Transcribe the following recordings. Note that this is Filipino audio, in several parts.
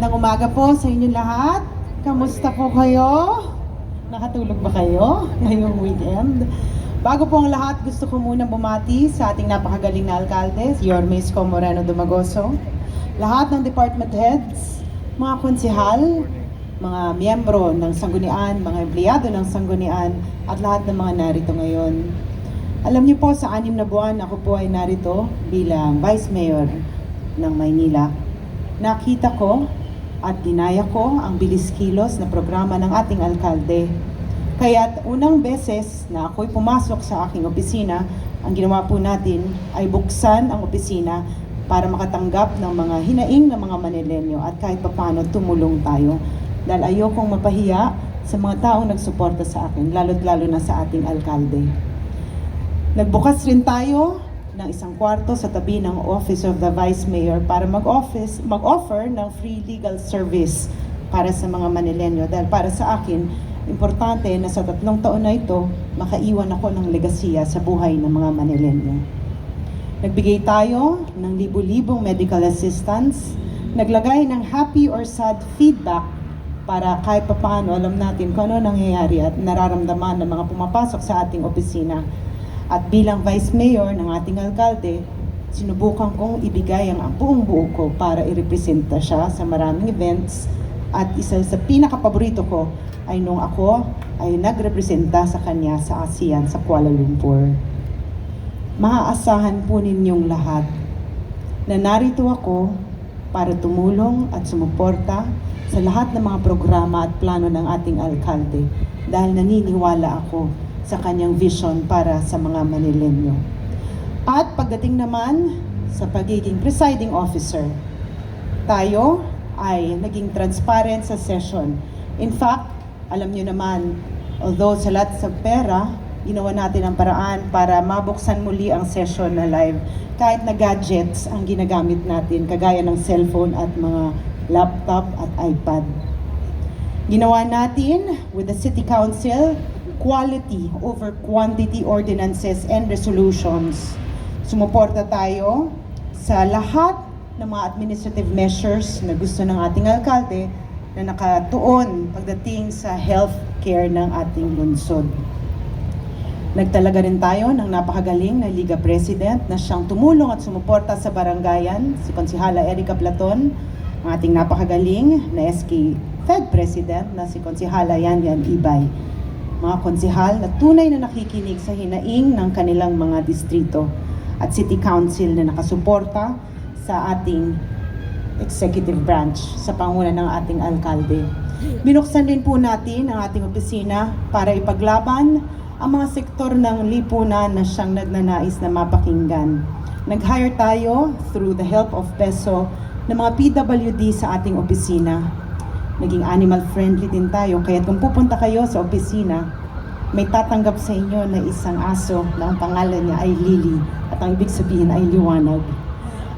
Magandang umaga po sa inyo lahat. Kamusta po kayo? Nakatulog ba kayo ngayong weekend? Bago po ang lahat, gusto ko muna bumati sa ating napakagaling na alkalde, si Yorme Isko Moreno Dumagoso, lahat ng department heads, mga konsehal, mga miyembro ng sanggunian, mga empleyado ng sanggunian, at lahat ng mga narito ngayon. Alam niyo po, sa 6 na buwan, ako po ay narito bilang Vice Mayor ng Maynila. Nakita ko at ginaya ko ang bilis kilos na programa ng ating alkalde. Kaya't unang beses na ako'y pumasok sa aking opisina, ang ginawa po natin ay buksan ang opisina para makatanggap ng mga hinaing ng mga Manilenyo at kahit papaano tumulong tayo. Dahil ayokong mapahiya sa mga taong nagsuporta sa akin, lalo't lalo na sa ating alkalde. Nagbukas rin tayo ng isang kwarto sa tabi ng Office of the Vice Mayor para mag-offer ng free legal service para sa mga Manilenyo. Dahil para sa akin, importante na sa 3 taon na ito, makaiwan ako ng legasiya sa buhay ng mga Manilenyo. Nagbigay tayo ng libu-libong medical assistance, naglagay ng happy or sad feedback para kahit papaano alam natin kung ano nangyayari at nararamdaman ng mga pumapasok sa ating opisina. At bilang Vice Mayor ng ating alkalde, sinubukan kong ibigay ang buong buo ko para irepresenta siya sa maraming events. At isa sa pinakapaborito ko ay nung ako ay nagrepresenta sa kanya sa ASEAN sa Kuala Lumpur. Maaasahan po ninyong lahat na narito ako para tumulong at sumuporta sa lahat ng mga programa at plano ng ating alkalde dahil naniniwala ako sa kanyang vision para sa mga Manilenyo. At pagdating naman sa pagiging presiding officer, tayo ay naging transparent sa session. In fact, alam nyo naman, although sa lahat sa pera, ginawa natin ang paraan para mabuksan muli ang session na live. Kahit na gadgets ang ginagamit natin, kagaya ng cellphone at mga laptop at iPad. Ginawa natin with the City Council quality over quantity ordinances and resolutions. Sumuporta tayo sa lahat ng mga administrative measures na gusto ng ating alkalde na nakatuon pagdating sa health care ng ating lungsod. Nagtalaga rin tayo ng napakagaling na Liga President na siyang tumulong at sumuporta sa barangayan, si Konsehala Erica Platon, ang ating napakagaling na SK Fed President na si Konsehala Yan Ibay. Mga konsehal na tunay na nakikinig sa hinaing ng kanilang mga distrito at City Council na nakasuporta sa ating executive branch sa panguna ng ating alkalde. Binuksan din po natin ang ating opisina para ipaglaban ang mga sektor ng lipunan na siyang nagnanais na mapakinggan. Nag-hire tayo through the help of PESO ng mga PWD sa ating opisina. Naging animal friendly din tayo, kaya kung pupunta kayo sa opisina, may tatanggap sa inyo na isang aso na ang pangalan niya ay Lily at ang ibig sabihin ay liwanag.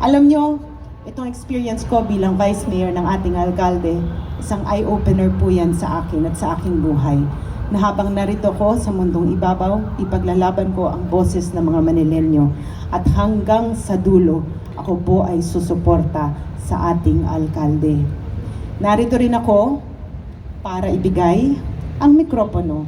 Alam nyo, itong experience ko bilang Vice Mayor ng ating alkalde, isang eye-opener po yan sa akin at sa aking buhay. Na habang narito ko sa mundong ibabaw, ipaglalaban ko ang boses ng mga Manilenyo at hanggang sa dulo, ako po ay susuporta sa ating alkalde. Narito rin ako para ibigay ang mikropono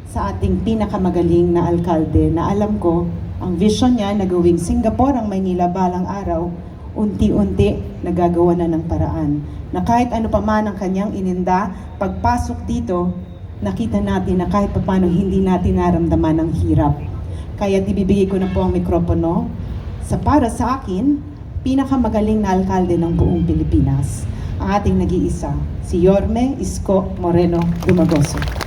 sa ating pinakamagaling na alkalde na alam ko ang vision niya na gawing Singapore ang Maynila balang araw, unti-unti nagagawa na ng paraan. Na kahit ano pa man ang kanyang ininda, pagpasok dito, nakita natin na kahit paano hindi natin naramdaman ang hirap. Kaya ibibigay ko na po ang mikropono sa para sa akin, pinakamagaling na alkalde ng buong Pilipinas. Ang ating nag-iisa, si Yorme Isko Moreno Dumagoso.